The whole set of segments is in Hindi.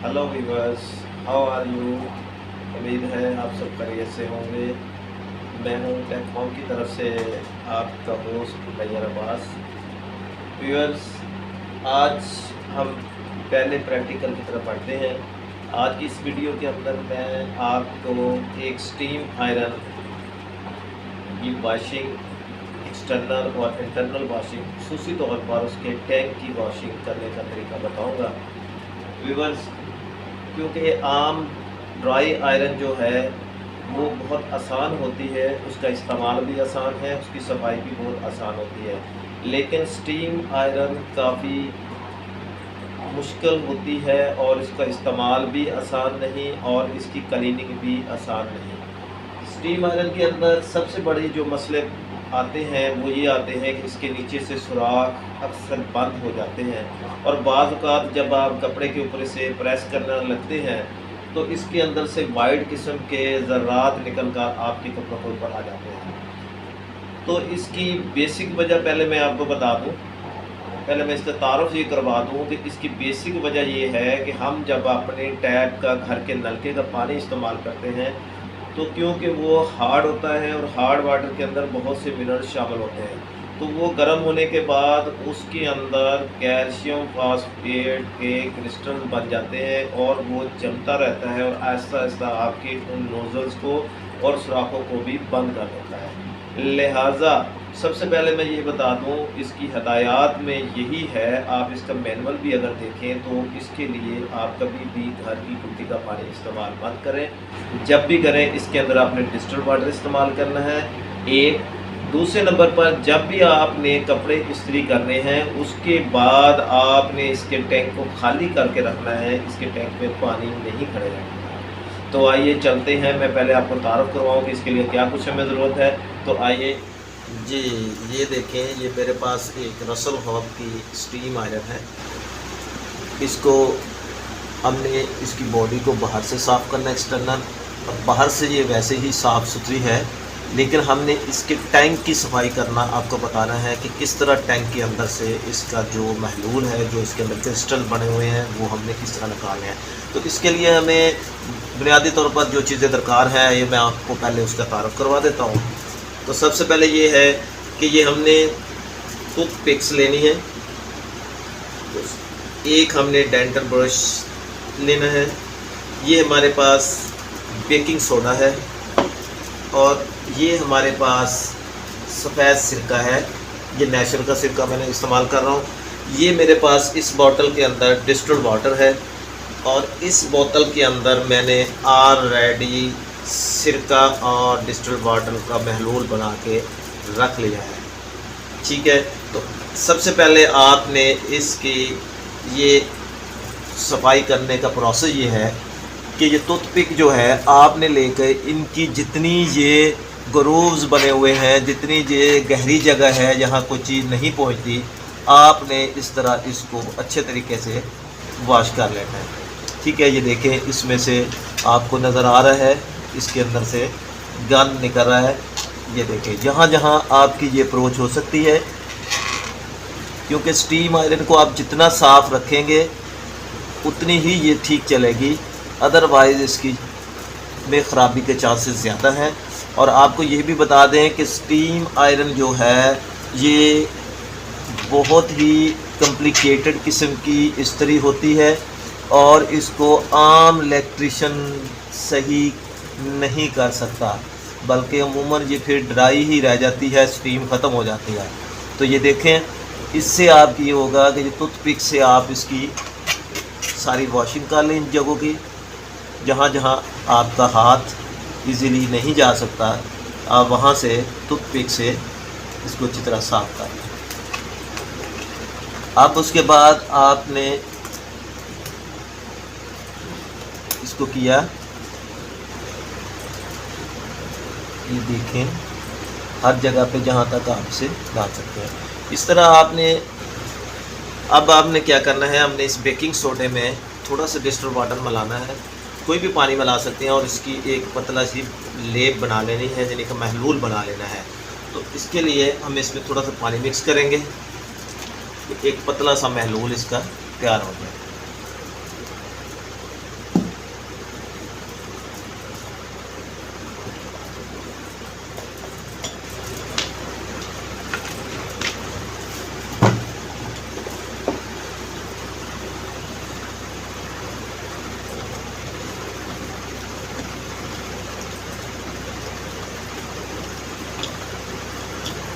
Hello viewers, how are you. उम्मीद है आप सब खैरियत से होंगे। मैं हूं टेक होम की तरफ से आपका होस्ट नैयर अब्बास। वीवर्स, आज हम पहले प्रैक्टिकल की तरफ बढ़ते हैं। आज की इस वीडियो के अंदर मैं आपको एक स्टीम आयरन की वॉशिंग, एक्सटर्नल और इंटरनल वॉशिंग, खुसूसी तौर पर उसके टैंक की वॉशिंग करने का तरीका बताऊँगा। वीवर्स, क्योंकि आम ड्राई आयरन जो है वो बहुत आसान होती है, उसका इस्तेमाल भी आसान है, उसकी सफाई भी बहुत आसान होती है। लेकिन स्टीम आयरन काफ़ी मुश्किल होती है और इसका इस्तेमाल भी आसान नहीं और इसकी क्लीनिंग भी आसान नहीं। स्टीम आयरन के अंदर सबसे बड़े जो मसले आते हैं वो ये आते हैं कि इसके नीचे से सुराख अक्सर बंद हो जाते हैं और बाज़ औक़ात जब आप कपड़े के ऊपर से प्रेस करने लगते हैं तो इसके अंदर से वाइट किस्म के ज़र्रात निकल कर आपके कपड़ों के ऊपर आ जाते हैं। तो इसकी बेसिक वजह पहले मैं आपको बता दूं, पहले मैं इसका तारुफ ये करवा दूं कि इसकी बेसिक वजह ये है कि हम जब अपने टैप का, घर के नलके का पानी इस्तेमाल करते हैं तो क्योंकि वो हार्ड होता है और हार्ड वाटर के अंदर बहुत से मिनरल्स शामिल होते हैं, तो वो गर्म होने के बाद उसके अंदर कैल्शियम फास्फेट के क्रिस्टल बन जाते हैं और वो जमता रहता है और आहिस्ता आहिस्ता आपके उन नोज़ल्स को और सुराखों को भी बंद कर देता है। लिहाजा सबसे पहले मैं ये बता दूं, इसकी हदायत में यही है, आप इसका मैनुअल भी अगर देखें तो इसके लिए आप कभी भी घर की टूटी का पानी इस्तेमाल मत करें। जब भी करें इसके अंदर आपने डिस्टिल्ड वाटर इस्तेमाल करना है। एक दूसरे नंबर पर जब भी आपने कपड़े इस्त्री करने हैं उसके बाद आपने इसके टैंक को खाली करके रखना है, इसके टैंक में पानी नहीं खड़े रहना। तो आइए चलते हैं, मैं पहले आपको तारुफ करवाऊँ कि इसके लिए क्या कुछ हमें ज़रूरत है। तो आइए जी, ये देखें, ये मेरे पास एक रसल हॉब की स्टीम आयरन है। इसको हमने इसकी बॉडी को बाहर से साफ़ करना है, एक्सटर्नल, और बाहर से ये वैसे ही साफ़ सुथरी है, लेकिन हमने इसके टैंक की सफाई करना आपको बताना है कि किस तरह टैंक के अंदर से इसका जो महलूल है, जो इसके अंदर क्रिस्टल बने हुए हैं, वो हमने किस तरह निकालने हैं। तो इसके लिए हमें बुनियादी तौर पर जो चीज़ें दरकार हैं ये मैं आपको पहले उसका तारुफ करवा देता हूँ। तो सबसे पहले ये है कि ये हमने टूथ पिक्स लेनी है, एक हमने डेंटल ब्रश लेना है, ये हमारे पास बेकिंग सोडा है और ये हमारे पास सफ़ेद सिरका है, ये नेचुरल का सिरका मैंने इस्तेमाल कर रहा हूँ। ये मेरे पास इस बोतल के अंदर डिस्टिल्ड वाटर है और इस बोतल के अंदर मैंने ऑलरेडी सिरका और डिस्टिल्ड वाटर का महलूल बना के रख लिया है। ठीक है, तो सबसे पहले आपने इसकी ये सफाई करने का प्रोसेस ये है कि ये टूथपिक जो है आपने लेकर इनकी जितनी ये ग्रूव्स बने हुए हैं, जितनी ये गहरी जगह है जहाँ कोई चीज़ नहीं पहुँचती, आपने इस तरह इसको अच्छे तरीके से वॉश कर लेना है। ठीक है, ये देखें, इसमें से आपको नज़र आ रहा है इसके अंदर से गंद निकल रहा है। ये देखें, जहाँ जहाँ आपकी ये अप्रोच हो सकती है, क्योंकि स्टीम आयरन को आप जितना साफ़ रखेंगे उतनी ही ये ठीक चलेगी, अदरवाइज़ इसकी में ख़राबी के चांसेस ज़्यादा हैं। और आपको ये भी बता दें कि स्टीम आयरन जो है ये बहुत ही कॉम्प्लिकेटेड किस्म की इस्त्री होती है और इसको आम इलेक्ट्रिशियन सही नहीं कर सकता, बल्कि अमूमन ये फिर ड्राई ही रह जाती है, स्टीम ख़त्म हो जाती है। तो ये देखें, इससे आप ये होगा कि टूथपिक से आप इसकी सारी वॉशिंग कर लें इन जगहों की, जहाँ जहाँ आपका हाथ इजीली नहीं जा सकता, आप वहाँ से टूथपिक से इसको अच्छी तरह साफ़ कर लें। अब उसके बाद आपने इसको किया, ये देखें, हर जगह पे जहाँ तक आपसे डाल सकते हैं इस तरह आपने। अब आपने क्या करना है, हमने इस बेकिंग सोडे में थोड़ा सा डिस्टिल्ड वाटर मिलाना है, कोई भी पानी मिला सकते हैं, और इसकी एक पतला सी लेप बना लेनी है, यानी कि महलूल बना लेना है। तो इसके लिए हम इसमें थोड़ा सा पानी मिक्स करेंगे, तो एक पतला सा महलूल इसका तैयार हो गया।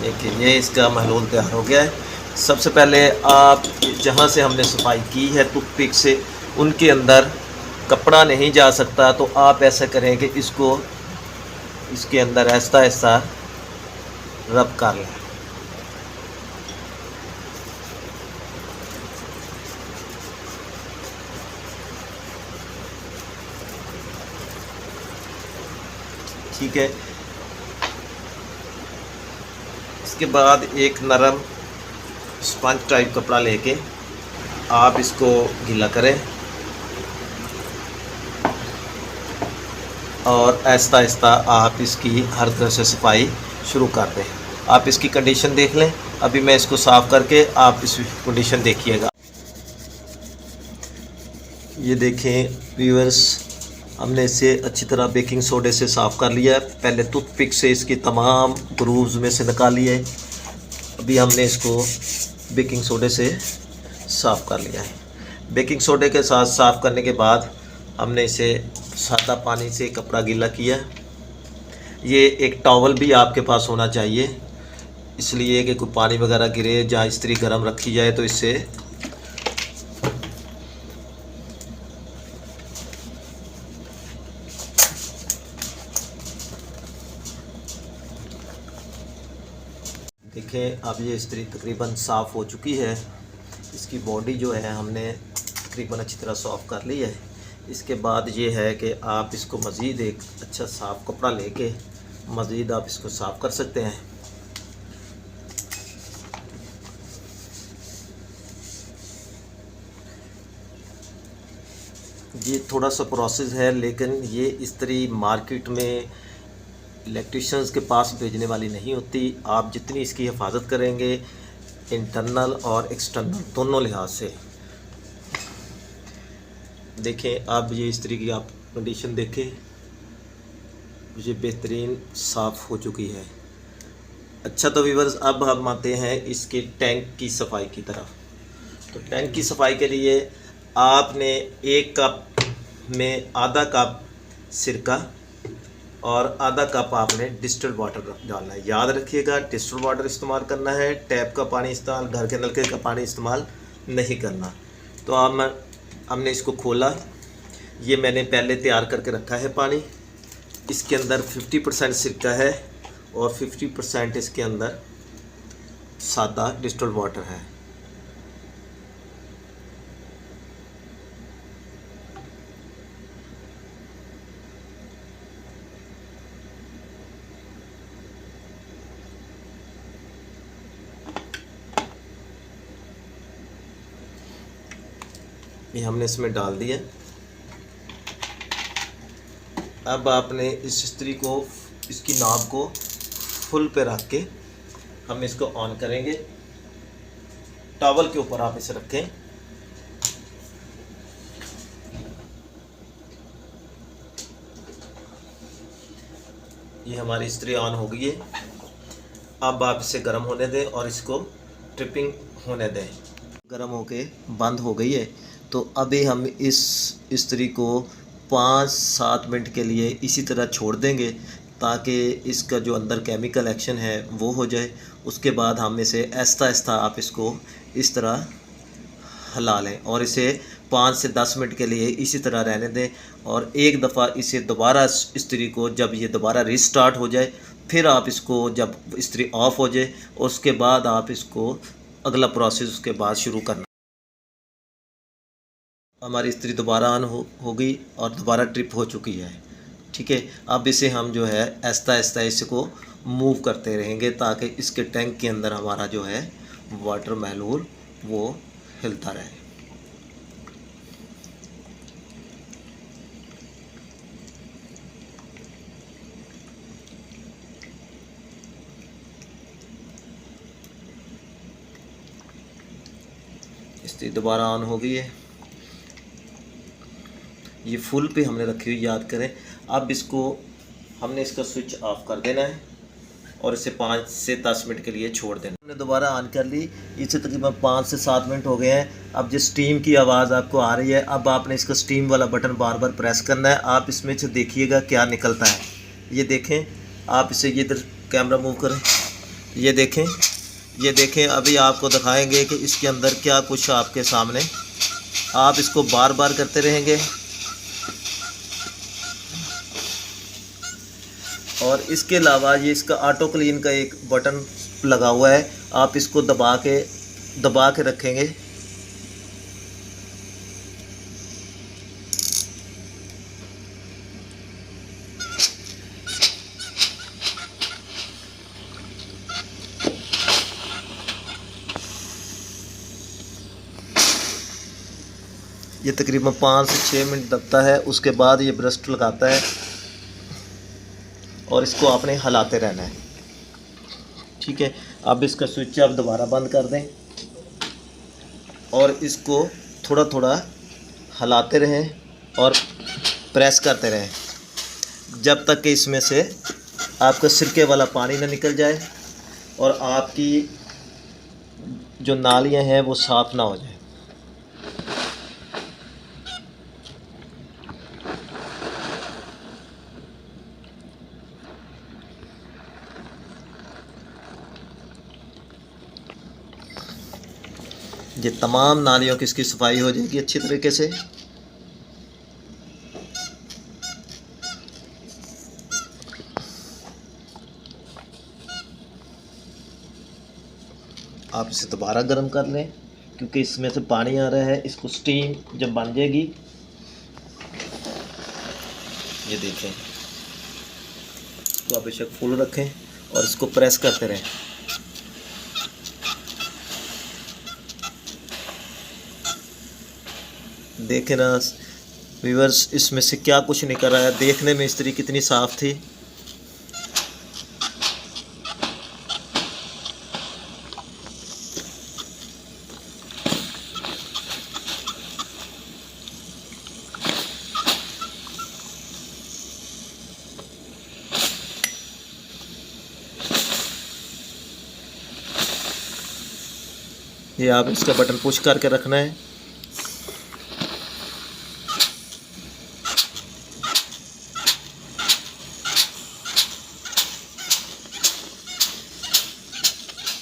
देखिए ये इसका महलूल तैयार हो गया है। सबसे पहले आप जहाँ से हमने सफाई की है टूथपिक से, उनके अंदर कपड़ा नहीं जा सकता, तो आप ऐसा करें कि इसको इसके अंदर ऐसा ऐसा रब कर लें। ठीक है, इसके बाद एक नरम स्पंज टाइप कपड़ा लेके आप इसको गीला करें और आहिस्ता आहिस्ता आप इसकी हर तरह से सफाई शुरू कर दें। आप इसकी कंडीशन देख लें। अभी मैं इसको साफ़ करके आप इस कंडीशन देखिएगा। ये देखें व्यूअर्स, हमने इसे अच्छी तरह बेकिंग सोडे से साफ़ कर लिया है। पहले टूथपिक से इसकी तमाम ग्रूव्स में से निकाल लिया है। अभी हमने इसको बेकिंग सोडे से साफ़ कर लिया है। बेकिंग सोडे के साथ साफ़ करने के बाद हमने इसे सादा पानी से कपड़ा गीला किया। ये एक टॉवल भी आपके पास होना चाहिए, इसलिए कि कोई पानी वगैरह गिरे, जहाँ इस्त्री गर्म रखी जाए तो इससे देखें। अब ये इस्त्री तकरीबन साफ़ हो चुकी है। इसकी बॉडी जो है हमने तकरीबन अच्छी तरह साफ़ कर ली है। इसके बाद ये है कि आप इसको मज़ीद एक अच्छा साफ़ कपड़ा लेके मज़ीद आप इसको साफ़ कर सकते हैं। ये थोड़ा सा प्रोसेस है, लेकिन ये इस्त्री मार्केट में इलेक्ट्रिशियंस के पास भेजने वाली नहीं होती। आप जितनी इसकी हिफाजत करेंगे इंटरनल और एक्सटर्नल दोनों लिहाज से, देखें। अब ये इस्त्री की आप कंडीशन देखें, ये बेहतरीन साफ़ हो चुकी है। अच्छा तो व्यूअर्स, अब हम आते हैं इसके टैंक की सफाई की तरफ। तो टैंक की सफाई के लिए आपने एक कप में आधा कप सिरका और आधा कप आपने डिस्टिल्ड वाटर डालना है। याद रखिएगा, डिस्टिल्ड वाटर इस्तेमाल करना है, टैप का पानी इस्तेमाल, घर के नलके का पानी इस्तेमाल नहीं करना। तो हमने इसको खोला। ये मैंने पहले तैयार करके रखा है पानी। इसके अंदर 50% सिरका है और 50% इसके अंदर सादा डिस्टिल्ड वाटर है। ये हमने इसमें डाल दिया। अब आपने इस इस्त्री को, इसकी नाब को फुल पे रख के हम इसको ऑन करेंगे। टॉवल के ऊपर आप इसे रखें। ये हमारी इस्त्री ऑन हो गई है। अब आप इसे गर्म होने दें और इसको ट्रिपिंग होने दें। गर्म होके बंद हो गई है। तो अभी हम इस इस्त्री को 5-7 मिनट के लिए इसी तरह छोड़ देंगे ताकि इसका जो अंदर केमिकल एक्शन है वो हो जाए। उसके बाद हम इसे आहिस्ता आहिस्ता आप इसको इस तरह हिला लें और इसे 5 से 10 मिनट के लिए इसी तरह रहने दें। और एक दफ़ा इसे दोबारा इस्त्री को जब ये दोबारा रीस्टार्ट हो जाए, फिर आप इसको जब इस्त्री ऑफ हो जाए उसके बाद आप इसको अगला प्रोसेस उसके बाद शुरू करना। हमारी इस्त्री दोबारा ऑन हो गई और दोबारा ट्रिप हो चुकी है। ठीक है, अब इसे हम जो है आहिस्ता आहिस्ता इसको मूव करते रहेंगे ताकि इसके टैंक के अंदर हमारा जो है वाटर महलूल वो हिलता रहे। इस्त्री दोबारा ऑन हो गई है। ये फुल पे हमने रखी हुई, याद करें। अब इसको हमने इसका स्विच ऑफ कर देना है और इसे 5 से 10 मिनट के लिए छोड़ देना। हमने दोबारा ऑन कर ली। इसे तकरीबन 5 से 7 मिनट हो गए हैं। अब जो स्टीम की आवाज़ आपको आ रही है, अब आपने इसका स्टीम वाला बटन बार बार प्रेस करना है। आप इसमें से देखिएगा क्या निकलता है। ये देखें, आप इसे ये इधर कैमरा मूव करें, ये देखें अभी आपको दिखाएंगे कि इसके अंदर क्या कुछ आपके सामने। आप इसको बार बार करते रहेंगे और इसके अलावा ये इसका ऑटो क्लीन का एक बटन लगा हुआ है, आप इसको दबा के रखेंगे। ये तकरीबन 5 से 6 मिनट दबता है, उसके बाद ये ब्रस्ट लगाता है और इसको आपने हिलाते रहना है। ठीक है, अब इसका स्विच आप दोबारा बंद कर दें और इसको थोड़ा थोड़ा हिलाते रहें और प्रेस करते रहें जब तक कि इसमें से आपका सिरके वाला पानी ना निकल जाए और आपकी जो नालियां हैं वो साफ़ ना हो जाए। ये तमाम नालियों की इसकी सफाई हो जाएगी अच्छी तरीके से। आप इसे दोबारा गर्म कर लें क्योंकि इसमें से पानी आ रहा है। इसको स्टीम जब बन जाएगी, ये देखें, तो आप बेशक फुल रखें और इसको प्रेस करते रहें। देखें ना व्यूअर्स, इसमें से क्या कुछ निकल रहा है। देखने में इस्त्री कितनी साफ़ थी। ये आप इसका बटन पुश करके रखना है।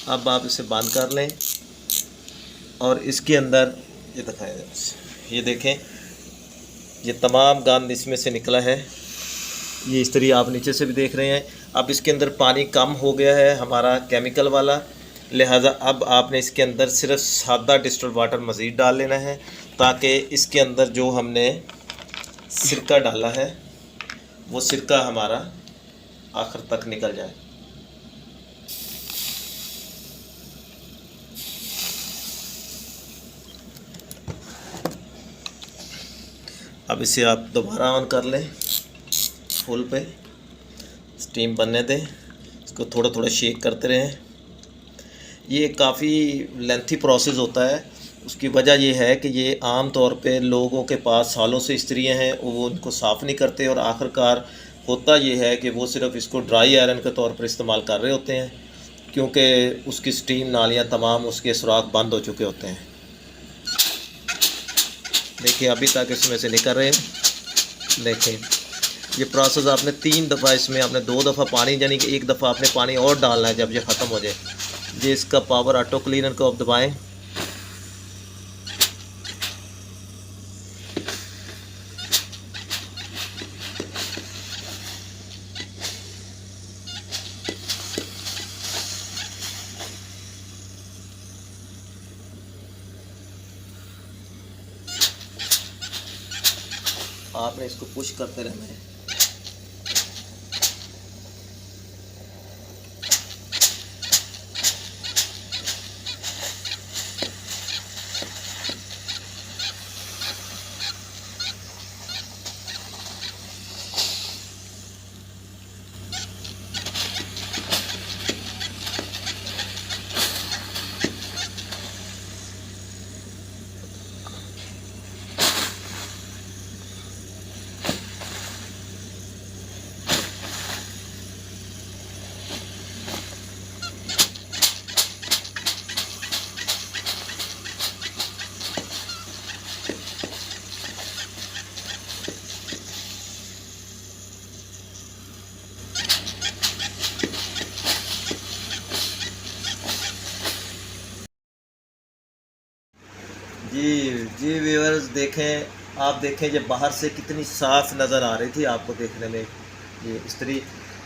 अब आप इसे बंद कर लें और इसके अंदर ये दिखाया, ये देखें, ये तमाम गंद इसमें से निकला है। ये इस्त्री आप नीचे से भी देख रहे हैं। अब इसके अंदर पानी कम हो गया है हमारा केमिकल वाला, लिहाजा अब आपने इसके अंदर सिर्फ सादा डिस्टिल्ड वाटर मज़ीद डाल लेना है ताकि इसके अंदर जो हमने सिरका डाला है वो सिरका हमारा आखिर तक निकल जाए। अब इसे आप दोबारा ऑन कर लें, फुल पे स्टीम बनने दें, इसको थोड़ा थोड़ा शेक करते रहें। ये काफ़ी लेंथी प्रोसेस होता है। उसकी वजह यह है कि ये आम तौर पे लोगों के पास सालों से इस्त्रियाँ हैं, वो उनको साफ़ नहीं करते और आखिरकार होता ये है कि वो सिर्फ इसको ड्राई आयरन के तौर पर इस्तेमाल कर रहे होते हैं क्योंकि उसकी स्टीम नालियाँ तमाम उसके सुराख बंद हो चुके होते हैं। देखिए अभी तक इसमें से निकल रहे हैं। देखें ये प्रोसेस आपने 3 दफ़ा, इसमें आपने 2 दफ़ा पानी, यानी कि 1 दफ़ा आपने पानी और डालना है जब ये ख़त्म हो जाए। ये इसका पावर ऑटो क्लीनर को आप दबाएं। आपने इसको पुश करते रहना है। देखें, आप देखें जब बाहर से कितनी साफ़ नज़र आ रही थी आपको देखने में ये इस्त्री।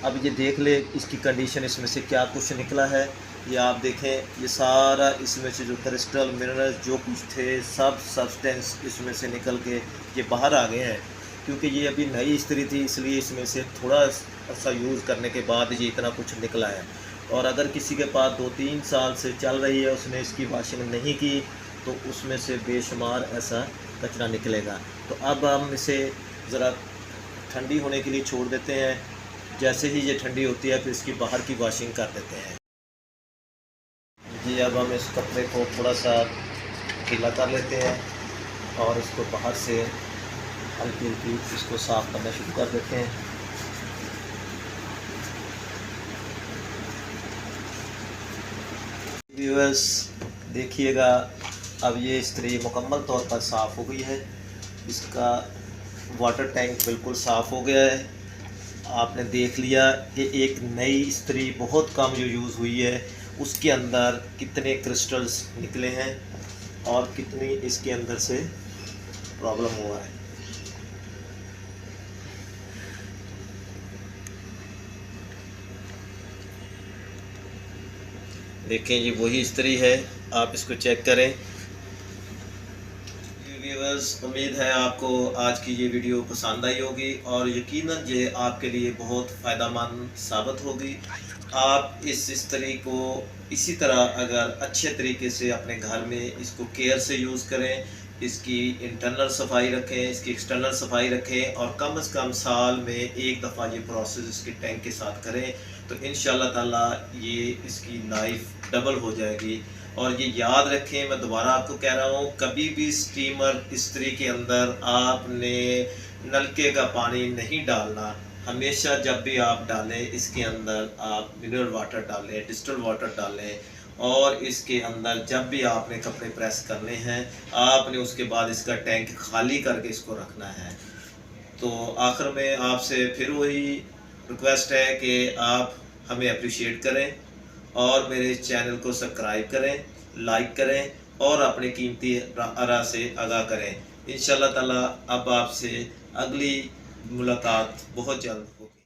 अब ये देख ले इसकी कंडीशन, इसमें से क्या कुछ निकला है। ये आप देखें, ये सारा इसमें से जो क्रिस्टल मिनरल्स जो कुछ थे सब सब्सटेंस इसमें से निकल के ये बाहर आ गए हैं। क्योंकि ये अभी नई इस्त्री थी इसलिए इसमें से थोड़ा सा यूज़ करने के बाद ये इतना कुछ निकला है। और अगर किसी के पास 2-3 साल से चल रही है, उसने इसकी वॉशिंग नहीं की, तो उसमें से बेशुमार ऐसा कचरा निकलेगा। तो अब हम इसे ज़रा ठंडी होने के लिए छोड़ देते हैं। जैसे ही ये ठंडी होती है फिर इसकी बाहर की वॉशिंग कर देते हैं। जी अब हम इस कपड़े को थोड़ा सा गीला कर लेते हैं और इसको बाहर से हल्की हल्की इसको साफ़ करना शुरू कर देते हैं। व्यूअर्स देखिएगा, अब ये इस्त्री मुकम्मल तौर पर साफ़ हो गई है। इसका वाटर टैंक बिल्कुल साफ़ हो गया है। आपने देख लिया कि एक नई इस्त्री बहुत कम जो यूज़ हुई है उसके अंदर कितने क्रिस्टल्स निकले हैं और कितनी इसके अंदर से प्रॉब्लम हुआ है। देखें ये वही इस्त्री है, आप इसको चेक करें। व्यूअर्स उम्मीद है आपको आज की ये वीडियो पसंद आई होगी और यकीनन ये आपके लिए बहुत फ़ायदेमंद साबित होगी। आप इस इस्त्री को इसी तरह अगर अच्छे तरीके से अपने घर में इसको केयर से यूज़ करें, इसकी इंटरनल सफाई रखें, इसकी एक्सटर्नल सफाई रखें और कम से कम साल में एक दफ़ा ये प्रोसेस इसके टैंक के साथ करें, तो इंशाल्लाह ताला ये इसकी लाइफ डबल हो जाएगी। और ये याद रखें, मैं दोबारा आपको कह रहा हूँ, कभी भी स्टीमर इस्त्री के अंदर आपने नलके का पानी नहीं डालना। हमेशा जब भी आप डालें इसके अंदर आप मिनरल वाटर डालें, डिस्टिल्ड वाटर डालें और इसके अंदर जब भी आपने कपड़े प्रेस करने हैं आपने उसके बाद इसका टैंक खाली करके इसको रखना है। तो आखिर में आपसे फिर वही रिक्वेस्ट है कि आप हमें अप्रिशिएट करें और मेरे चैनल को सब्सक्राइब करें, लाइक करें और अपने कीमती आरा से आगाह करें। इंशाल्लाह ताला अब आपसे अगली मुलाकात बहुत जल्द होगी।